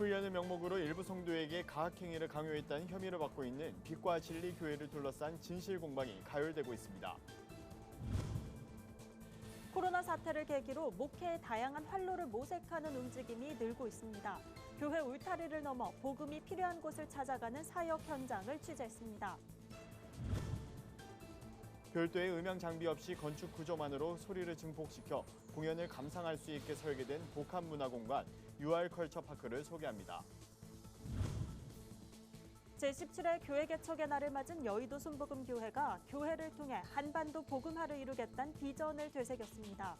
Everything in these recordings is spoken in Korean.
훈련의 명목으로 일부 성도에게 가학행위를 강요했다는 혐의를 받고 있는 빛과 진리 교회를 둘러싼 진실 공방이 가열되고 있습니다. 코로나 사태를 계기로 목회의 다양한 활로를 모색하는 움직임이 늘고 있습니다. 교회 울타리를 넘어 복음이 필요한 곳을 찾아가는 사역 현장을 취재했습니다. 별도의 음향 장비 없이 건축 구조만으로 소리를 증폭시켜 공연을 감상할 수 있게 설계된 복합 문화 공간 UR 컬처 파크를 소개합니다. 제17회 교회 개척의 날을 맞은 여의도 순복음교회가 교회를 통해 한반도 복음화를 이루겠다는 비전을 되새겼습니다.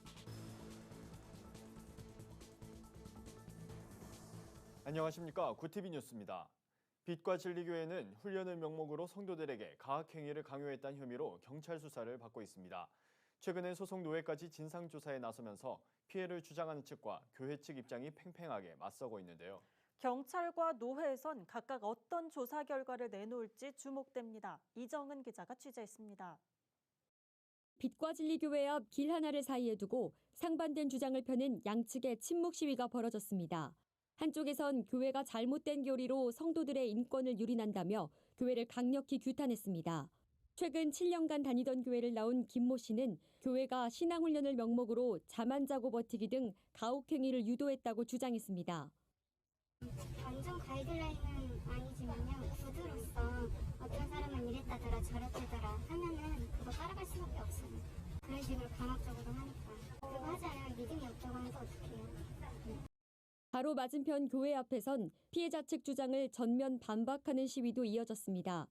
안녕하십니까. 구티비 뉴스입니다. 빛과 진리교회는 훈련을 명목으로 성도들에게 가학행위를 강요했다는 혐의로 경찰 수사를 받고 있습니다. 최근에 소속 노회까지 진상조사에 나서면서 피해를 주장하는 측과 교회 측 입장이 팽팽하게 맞서고 있는데요. 경찰과 노회에선 각각 어떤 조사 결과를 내놓을지 주목됩니다. 이정은 기자가 취재했습니다. 빛과 진리교회 앞 길 하나를 사이에 두고 상반된 주장을 펴는 양측의 침묵 시위가 벌어졌습니다. 한쪽에선 교회가 잘못된 교리로 성도들의 인권을 유린한다며 교회를 강력히 규탄했습니다. 최근 7년간 다니던 교회를 나온 김모 씨는 교회가 신앙훈련을 명목으로 잠 안 자고 버티기 등 가혹행위를 유도했다고 주장했습니다. 완전 가이드라인은 아니지만요. 구두로서 어떤 사람은 이랬다더라 저랬다더라 하면은 그거 따라갈 수밖에 없어요. 그런 식으로 강압적으로 하니까. 그거 하지 않으면 믿음이 없다고 하면 또 어떡해요. 바로 맞은편 교회 앞에선 피해자 측 주장을 전면 반박하는 시위도 이어졌습니다.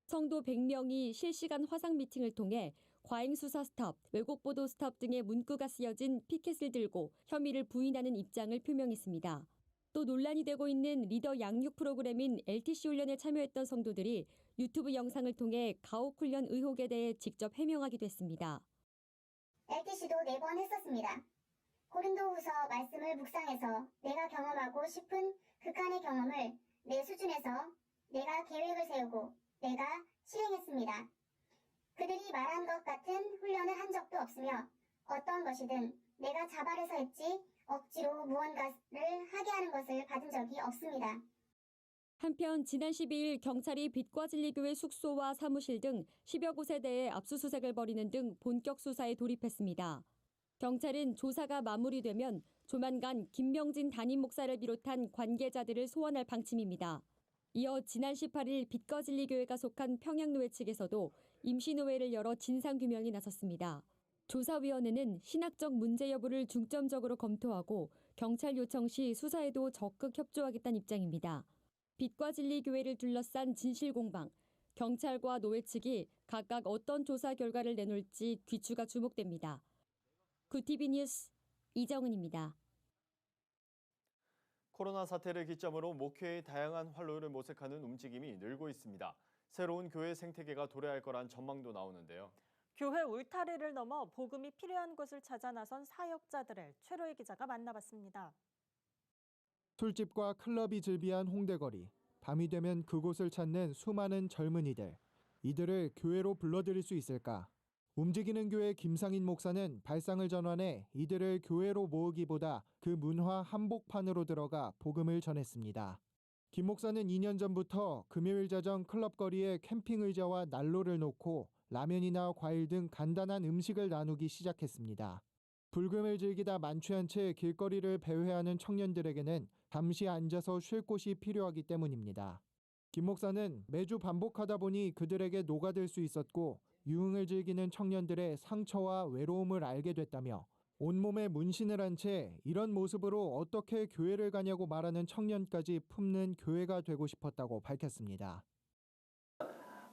성도 100명이 실시간 화상 미팅을 통해 과잉수사 스톱, 왜곡보도 스톱 등의 문구가 쓰여진 피켓을 들고 혐의를 부인하는 입장을 표명했습니다. 또 논란이 되고 있는 리더 양육 프로그램인 LTC 훈련에 참여했던 성도들이 유튜브 영상을 통해 가혹훈련 의혹에 대해 직접 해명하기도 했습니다. LTC도 4번 했었습니다. 고린도후서 말씀을 묵상해서 내가 경험하고 싶은 극한의 경험을 내 수준에서 내가 계획을 세우고 내가 실행했습니다. 그들이 말한 것 같은 훈련을 한 적도 없으며 어떤 것이든 내가 자발해서 했지 억지로 무언가를 하게 하는 것을 받은 적이 없습니다. 한편 지난 12일 경찰이 빛과 진리교회 숙소와 사무실 등 10여 곳에 대해 압수수색을 벌이는 등 본격 수사에 돌입했습니다. 경찰은 조사가 마무리되면 조만간 김명진 담임 목사를 비롯한 관계자들을 소환할 방침입니다. 이어 지난 18일 빛과 진리교회가 속한 평양노회 측에서도 임시노회를 열어 진상규명에 나섰습니다. 조사위원회는 신학적 문제 여부를 중점적으로 검토하고 경찰 요청 시 수사에도 적극 협조하겠다는 입장입니다. 빛과 진리교회를 둘러싼 진실공방, 경찰과 노회 측이 각각 어떤 조사 결과를 내놓을지 귀추가 주목됩니다. 구티비 뉴스 이정은입니다. 코로나 사태를 기점으로 목회의 다양한 활로를 모색하는 움직임이 늘고 있습니다. 새로운 교회 생태계가 도래할 거란 전망도 나오는데요. 교회 울타리를 넘어 복음이 필요한 곳을 찾아 나선 사역자들을 최로희 기자가 만나봤습니다. 술집과 클럽이 즐비한 홍대거리. 밤이 되면 그곳을 찾는 수많은 젊은이들. 이들을 교회로 불러들일 수 있을까? 움직이는 교회 김상인 목사는 발상을 전환해 이들을 교회로 모으기보다 그 문화 한복판으로 들어가 복음을 전했습니다. 김 목사는 2년 전부터 금요일 자정 클럽거리에 캠핑 의자와 난로를 놓고 라면이나 과일 등 간단한 음식을 나누기 시작했습니다. 불금을 즐기다 만취한 채 길거리를 배회하는 청년들에게는 잠시 앉아서 쉴 곳이 필요하기 때문입니다. 김 목사는 매주 반복하다 보니 그들에게 녹아들 수 있었고 유흥을 즐기는 청년들의 상처와 외로움을 알게 됐다며 온몸에 문신을 한 채 이런 모습으로 어떻게 교회를 가냐고 말하는 청년까지 품는 교회가 되고 싶었다고 밝혔습니다.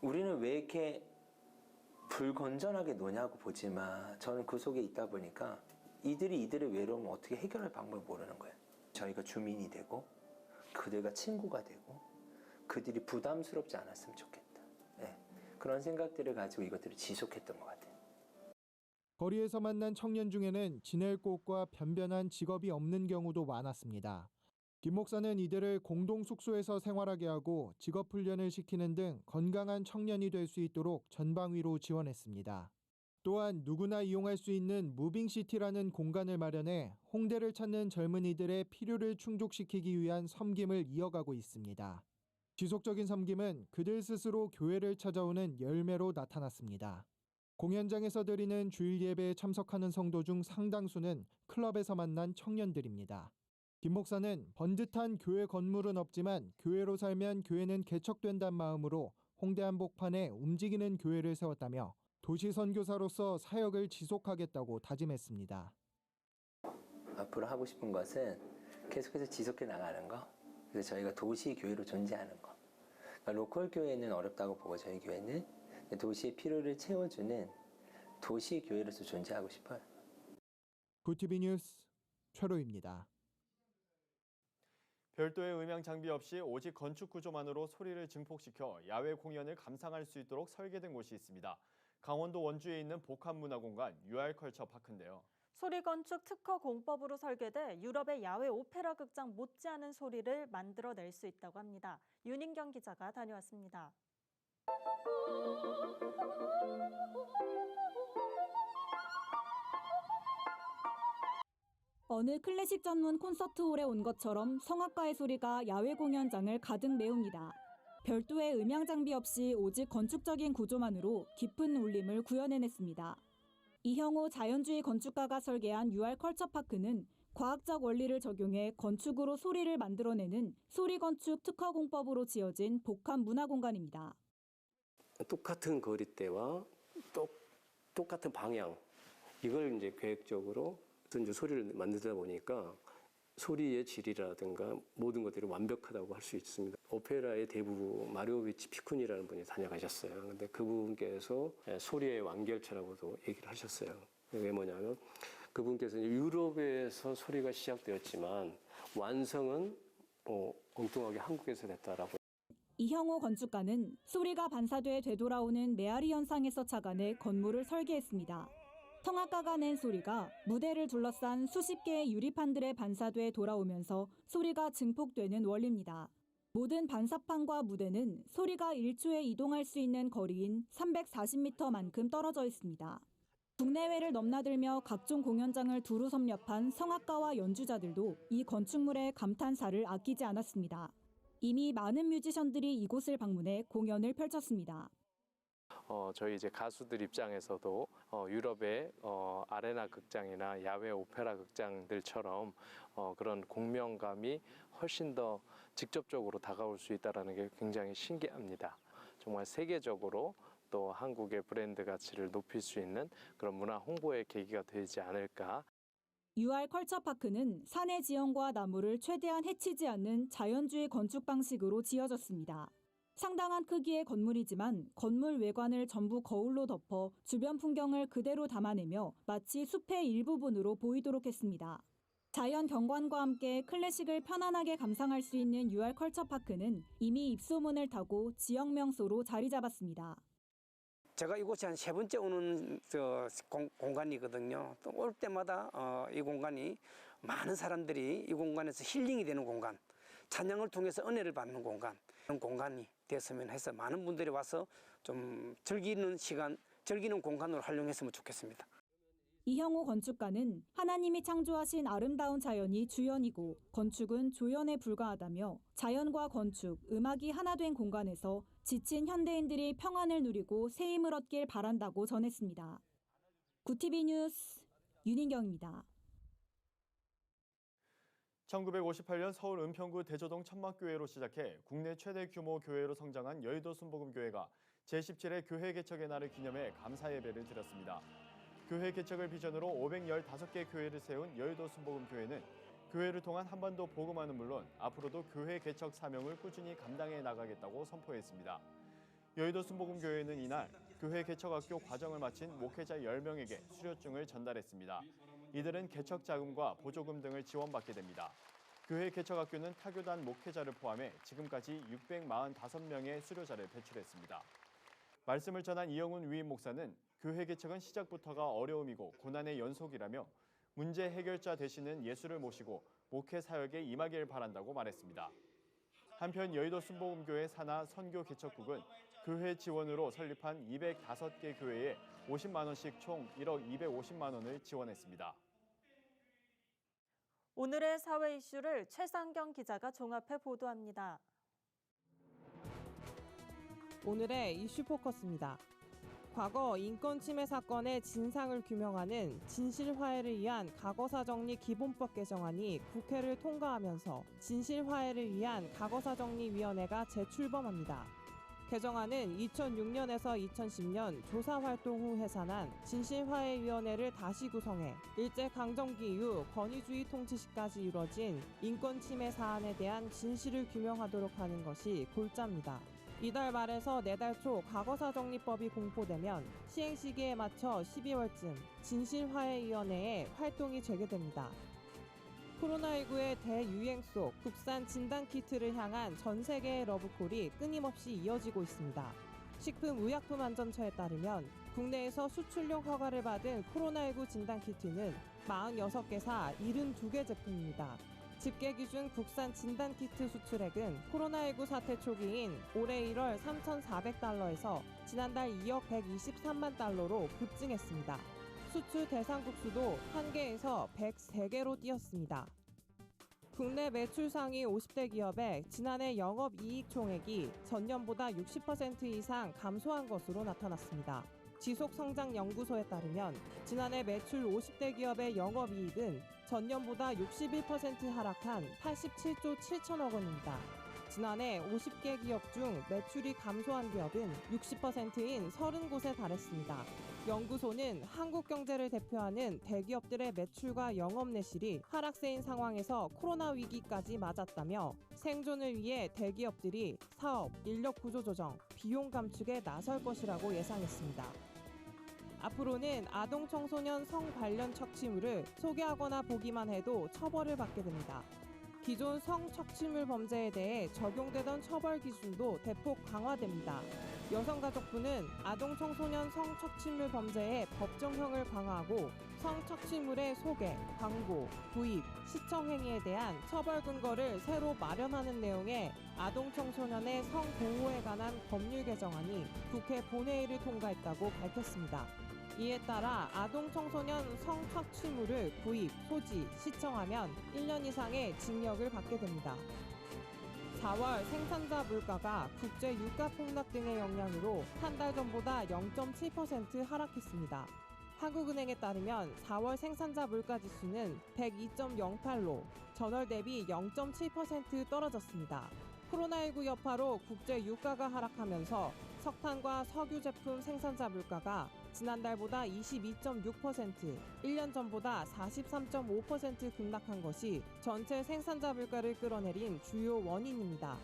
우리는 왜 이렇게 불건전하게 노냐고 보지만 저는 그 속에 있다 보니까 이들이 이들의 외로움을 어떻게 해결할 방법을 모르는 거예요. 저희가 주민이 되고 그들과 친구가 되고 그들이 부담스럽지 않았으면 좋겠다. 네. 그런 생각들을 가지고 이것들을 지속했던 것 같아요. 거리에서 만난 청년 중에는 지낼 곳과 변변한 직업이 없는 경우도 많았습니다. 김 목사는 이들을 공동 숙소에서 생활하게 하고 직업 훈련을 시키는 등 건강한 청년이 될 수 있도록 전방위로 지원했습니다. 또한 누구나 이용할 수 있는 무빙시티라는 공간을 마련해 홍대를 찾는 젊은이들의 필요를 충족시키기 위한 섬김을 이어가고 있습니다. 지속적인 섬김은 그들 스스로 교회를 찾아오는 열매로 나타났습니다. 공연장에서 드리는 주일 예배에 참석하는 성도 중 상당수는 클럽에서 만난 청년들입니다. 김 목사는 번듯한 교회 건물은 없지만 교회로 살면 교회는 개척된다는 마음으로 홍대 한복판에 움직이는 교회를 세웠다며 도시 선교사로서 사역을 지속하겠다고 다짐했습니다. 앞으로 하고 싶은 것은 계속해서 지속해 나가는 거. 그래서 저희가 도시 교회로 존재하는 거. 그러니까 로컬 교회는 어렵다고 보고 저희 교회는 도시의 필요를 채워주는 도시 교회로서 존재하고 싶어요. 구티비 뉴스 최로입니다. 별도의 음향 장비 없이 오직 건축 구조만으로 소리를 증폭시켜 야외 공연을 감상할 수 있도록 설계된 곳이 있습니다. 강원도 원주에 있는 복합문화공간 UR컬처파크인데요. 소리 건축 특허 공법으로 설계돼 유럽의 야외 오페라 극장 못지않은 소리를 만들어낼 수 있다고 합니다. 윤인경 기자가 다녀왔습니다. 어느 클래식 전문 콘서트홀에 온 것처럼 성악가의 소리가 야외 공연장을 가득 메웁니다. 별도의 음향 장비 없이 오직 건축적인 구조만으로 깊은 울림을 구현해냈습니다. 이형호 자연주의 건축가가 설계한 UR컬처파크는 과학적 원리를 적용해 건축으로 소리를 만들어내는 소리건축 특허공법으로 지어진 복합 문화공간입니다. 똑같은 거리대와 똑같은 방향, 이걸 이제 계획적으로 이제 소리를 만들다 보니까 소리의 질이라든가 모든 것들이 완벽하다고 할 수 있습니다. 오페라의 대부 마리오비치 피쿠니라는 분이 다녀가셨어요. 근데 그분께서 소리의 완결체라고도 얘기를 하셨어요. 그게 뭐냐면 그분께서 유럽에서 소리가 시작되었지만 완성은 엉뚱하게 한국에서 됐다라고. 이형호 건축가는 소리가 반사돼 되돌아오는 메아리 현상에서 착안해 건물을 설계했습니다. 성악가가 낸 소리가 무대를 둘러싼 수십 개의 유리판들에 반사돼 돌아오면서 소리가 증폭되는 원리입니다. 모든 반사판과 무대는 소리가 1초에 이동할 수 있는 거리인 340m만큼 떨어져 있습니다. 국내외를 넘나들며 각종 공연장을 두루 섭렵한 성악가와 연주자들도 이 건축물의 감탄사를 아끼지 않았습니다. 이미 많은 뮤지션들이 이곳을 방문해 공연을 펼쳤습니다. 저희 이제 가수들 입장에서도 유럽의 아레나 극장이나 야외 오페라 극장들처럼 그런 공명감이 훨씬 더 직접적으로 다가올 수 있다는 게 굉장히 신기합니다. 정말 세계적으로 또 한국의 브랜드 가치를 높일 수 있는 그런 문화 홍보의 계기가 되지 않을까. UR컬처파크는 산의 지형과 나무를 최대한 해치지 않는 자연주의 건축 방식으로 지어졌습니다. 상당한 크기의 건물이지만 건물 외관을 전부 거울로 덮어 주변 풍경을 그대로 담아내며 마치 숲의 일부분으로 보이도록 했습니다. 자연 경관과 함께 클래식을 편안하게 감상할 수 있는 UR컬처파크는 이미 입소문을 타고 지역 명소로 자리 잡았습니다. 제가 이곳에 한 3번째 오는 공간이거든요. 또 올 때마다 이 공간이 많은 사람들이 이 공간에서 힐링이 되는 공간, 찬양을 통해서 은혜를 받는 공간, 그런 공간이 됐으면 해서 많은 분들이 와서 좀 즐기는 시간, 즐기는 공간으로 활용했으면 좋겠습니다. 이형호 건축가는 하나님이 창조하신 아름다운 자연이 주연이고 건축은 조연에 불과하다며 자연과 건축, 음악이 하나 된 공간에서 지친 현대인들이 평안을 누리고 새 힘을 얻길 바란다고 전했습니다. 구티비 뉴스 윤인경입니다. 1958년 서울 은평구 대조동 천막교회로 시작해 국내 최대 규모 교회로 성장한 여의도 순복음교회가 제17회 교회 개척의 날을 기념해 감사 예배를 드렸습니다. 교회 개척을 비전으로 515개 교회를 세운 여의도 순복음교회는 교회를 통한 한반도 복음화는 물론 앞으로도 교회 개척 사명을 꾸준히 감당해 나가겠다고 선포했습니다. 여의도 순복음교회는 이날 교회 개척학교 과정을 마친 목회자 10명에게 수료증을 전달했습니다. 이들은 개척 자금과 보조금 등을 지원받게 됩니다. 교회 개척학교는 타교단 목회자를 포함해 지금까지 645명의 수료자를 배출했습니다. 말씀을 전한 이영훈 위임 목사는 교회 개척은 시작부터가 어려움이고 고난의 연속이라며 문제 해결자 되시는 예수를 모시고 목회 사역에 임하길 바란다고 말했습니다. 한편 여의도 순복음교회 산하 선교 개척국은 교회 지원으로 설립한 205개 교회에 50만 원씩 총 1억 250만 원을 지원했습니다. 오늘의 사회 이슈를 최상경 기자가 종합해 보도합니다. 오늘의 이슈 포커스입니다. 과거 인권 침해 사건의 진상을 규명하는 진실화해를 위한 과거사정리 기본법 개정안이 국회를 통과하면서 진실화해를 위한 과거사정리위원회가 재출범합니다. 개정안은 2006년에서 2010년 조사활동 후 해산한 진실화해위원회를 다시 구성해 일제강점기 이후 권위주의 통치 시까지 이뤄진 인권 침해 사안에 대한 진실을 규명하도록 하는 것이 골자입니다. 이달 말에서 내달 초 과거사정리법이 공포되면 시행 시기에 맞춰 12월쯤 진실화해위원회의 활동이 재개됩니다. 코로나19의 대유행 속 국산 진단키트를 향한 전 세계의 러브콜이 끊임없이 이어지고 있습니다. 식품의약품안전처에 따르면 국내에서 수출용 허가를 받은 코로나19 진단키트는 46개사 72개 제품입니다. 집계 기준 국산 진단키트 수출액은 코로나19 사태 초기인 올해 1월 3,400달러에서 지난달 2억 123만 달러로 급증했습니다. 수출 대상국 수도 1개에서 103개로 뛰었습니다. 국내 매출 상위 50대 기업의 지난해 영업이익 총액이 전년보다 60% 이상 감소한 것으로 나타났습니다. 지속성장연구소에 따르면 지난해 매출 50대 기업의 영업이익은 전년보다 61% 하락한 87조 7천억 원입니다. 지난해 50개 기업 중 매출이 감소한 기업은 60%인 30곳에 달했습니다. 연구소는 한국 경제를 대표하는 대기업들의 매출과 영업 내실이 하락세인 상황에서 코로나 위기까지 맞았다며 생존을 위해 대기업들이 사업, 인력 구조 조정, 비용 감축에 나설 것이라고 예상했습니다. 앞으로는 아동 청소년 성 관련 척취물을 소개하거나 보기만 해도 처벌을 받게 됩니다. 기존 성착취물 범죄에 대해 적용되던 처벌 기준도 대폭 강화됩니다. 여성가족부는 아동 청소년 성착취물 범죄의 법정형을 강화하고 성착취물의 소개, 광고, 구입, 시청 행위에 대한 처벌 근거를 새로 마련하는 내용의 아동 청소년의 성보호에 관한 법률 개정안이 국회 본회의를 통과했다고 밝혔습니다. 이에 따라 아동 청소년 성착취물을 구입, 소지, 시청하면 1년 이상의 징역을 받게 됩니다. 4월 생산자 물가가 국제 유가 폭락 등의 영향으로 한 달 전보다 0.7% 하락했습니다. 한국은행에 따르면 4월 생산자 물가 지수는 102.08로 전월 대비 0.7% 떨어졌습니다. 코로나19 여파로 국제 유가가 하락하면서 석탄과 석유 제품 생산자 물가가 지난달보다 22.6%, 1년 전보다 43.5% 급락한 것이 전체 생산자 물가를 끌어내린 주요 원인입니다.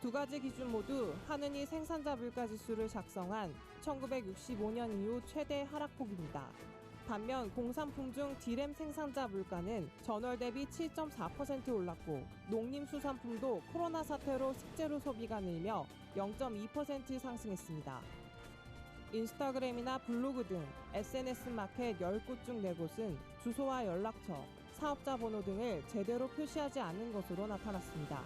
두 가지 기준 모두 한은이 생산자 물가 지수를 작성한 1965년 이후 최대 하락폭입니다. 반면 공산품 중 디램 생산자 물가는 전월 대비 7.4% 올랐고 농림수산품도 코로나 사태로 식재료 소비가 늘며 0.2% 상승했습니다. 인스타그램이나 블로그 등 SNS 마켓 10곳 중 4곳은 주소와 연락처, 사업자 번호 등을 제대로 표시하지 않은 것으로 나타났습니다.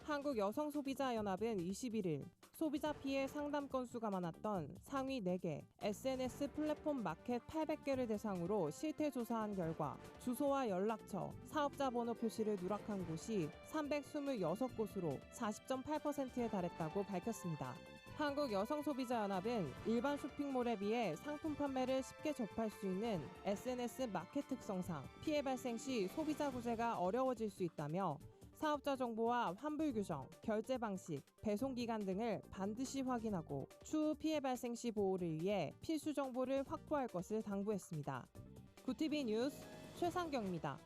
한국여성소비자연합은 21일 소비자 피해 상담 건수가 많았던 상위 4개 SNS 플랫폼 마켓 800개를 대상으로 실태 조사한 결과 주소와 연락처, 사업자 번호 표시를 누락한 곳이 326곳으로 40.8%에 달했다고 밝혔습니다. 한국여성소비자연합은 일반 쇼핑몰에 비해 상품 판매를 쉽게 접할 수 있는 SNS 마켓 특성상 피해 발생 시 소비자 구제가 어려워질 수 있다며 사업자 정보와 환불 규정, 결제 방식, 배송 기간 등을 반드시 확인하고 추후 피해 발생 시 보호를 위해 필수 정보를 확보할 것을 당부했습니다. 구티비 뉴스 최상경입니다.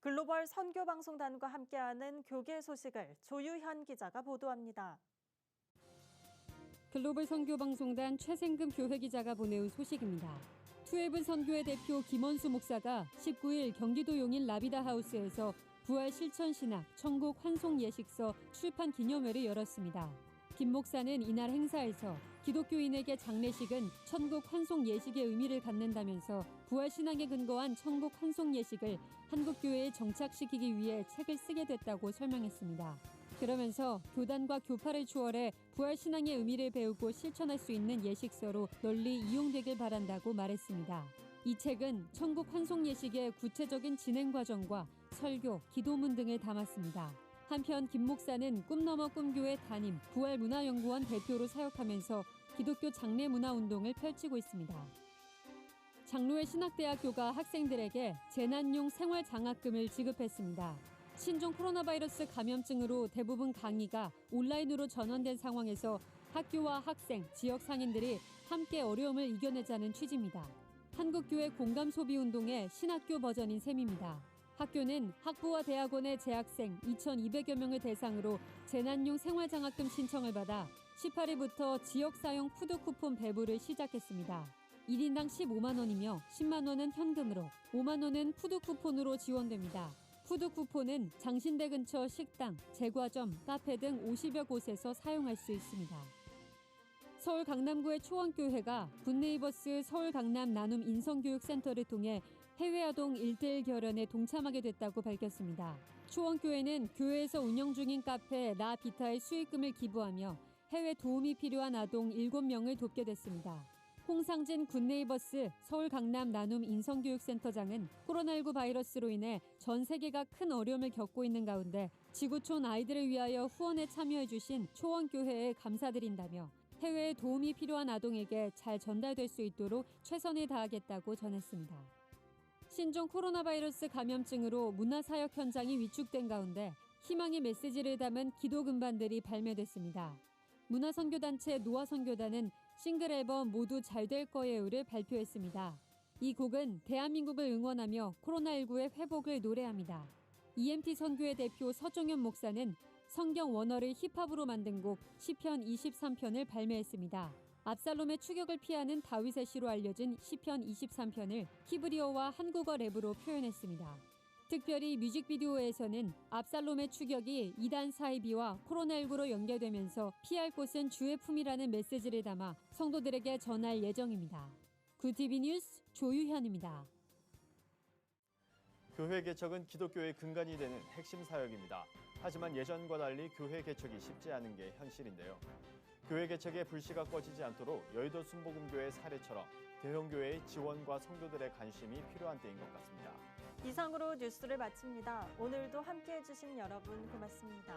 글로벌 선교방송단과 함께하는 교계 소식을 조유현 기자가 보도합니다. 글로벌 선교방송단 최생금 교회 기자가 보내온 소식입니다. 투애븐 선교회 대표 김원수 목사가 19일 경기도 용인 라비다 하우스에서 부활 실천 신학 천국 환송 예식서 출판 기념회를 열었습니다. 김 목사는 이날 행사에서 기독교인에게 장례식은 천국 환송 예식의 의미를 갖는다면서 부활 신앙에 근거한 천국 환송 예식을 한국 교회에 정착시키기 위해 책을 쓰게 됐다고 설명했습니다. 그러면서 교단과 교파를 추월해 부활 신앙의 의미를 배우고 실천할 수 있는 예식서로 널리 이용되길 바란다고 말했습니다. 이 책은 천국 환송 예식의 구체적인 진행 과정과 설교, 기도문 등을 담았습니다. 한편 김 목사는 꿈 넘어 꿈교회 담임 부활문화연구원 대표로 사역하면서 기독교 장례문화운동을 펼치고 있습니다. 장로회 신학대학교가 학생들에게 재난용 생활장학금을 지급했습니다. 신종 코로나 바이러스 감염증으로 대부분 강의가 온라인으로 전환된 상황에서 학교와 학생, 지역 상인들이 함께 어려움을 이겨내자는 취지입니다. 한국교회 공감소비운동의 신학교 버전인 셈입니다. 학교는 학부와 대학원의 재학생 2,200여 명을 대상으로 재난용 생활장학금 신청을 받아 18일부터 지역사용 푸드 쿠폰 배부를 시작했습니다. 1인당 15만 원이며 10만 원은 현금으로, 5만 원은 푸드 쿠폰으로 지원됩니다. 푸드 쿠폰은 장신대 근처 식당, 제과점, 카페 등 50여 곳에서 사용할 수 있습니다. 서울 강남구의 초원교회가 굿네이버스 서울 강남 나눔 인성교육센터를 통해 해외 아동 1:1 결연에 동참하게 됐다고 밝혔습니다. 초원교회는 교회에서 운영 중인 카페 라비타의 수익금을 기부하며 해외 도움이 필요한 아동 7명을 돕게 됐습니다. 홍상진 굿네이버스 서울 강남 나눔 인성교육센터장은 코로나19 바이러스로 인해 전 세계가 큰 어려움을 겪고 있는 가운데 지구촌 아이들을 위하여 후원에 참여해 주신 초원교회에 감사드린다며 해외에 도움이 필요한 아동에게 잘 전달될 수 있도록 최선을 다하겠다고 전했습니다. 신종 코로나 바이러스 감염증으로 문화사역 현장이 위축된 가운데 희망의 메시지를 담은 기도 금반들이 발매됐습니다. 문화선교단체 노아선교단은 싱글 앨범 모두 잘 될 거예요를 발표했습니다. 이 곡은 대한민국을 응원하며 코로나19의 회복을 노래합니다. EMT 선교회 대표 서종현 목사는 성경 원어를 힙합으로 만든 곡 시편 23편을 발매했습니다. 압살롬의 추격을 피하는 다윗의 시로 알려진 시편 23편을 히브리어와 한국어 랩으로 표현했습니다. 특별히 뮤직비디오에서는 압살롬의 추격이 이단 사이비와 코로나19로 연결되면서 피할 곳은 주의 품이라는 메시지를 담아 성도들에게 전할 예정입니다. 굿TV 뉴스 조유현입니다. 교회 개척은 기독교의 근간이 되는 핵심 사역입니다. 하지만 예전과 달리 교회 개척이 쉽지 않은 게 현실인데요. 교회 개척의 불씨가 꺼지지 않도록 여의도 순복음교회 사례처럼 대형교회의 지원과 성도들의 관심이 필요한 때인 것 같습니다. 이상으로 뉴스를 마칩니다. 오늘도 함께해 주신 여러분 고맙습니다.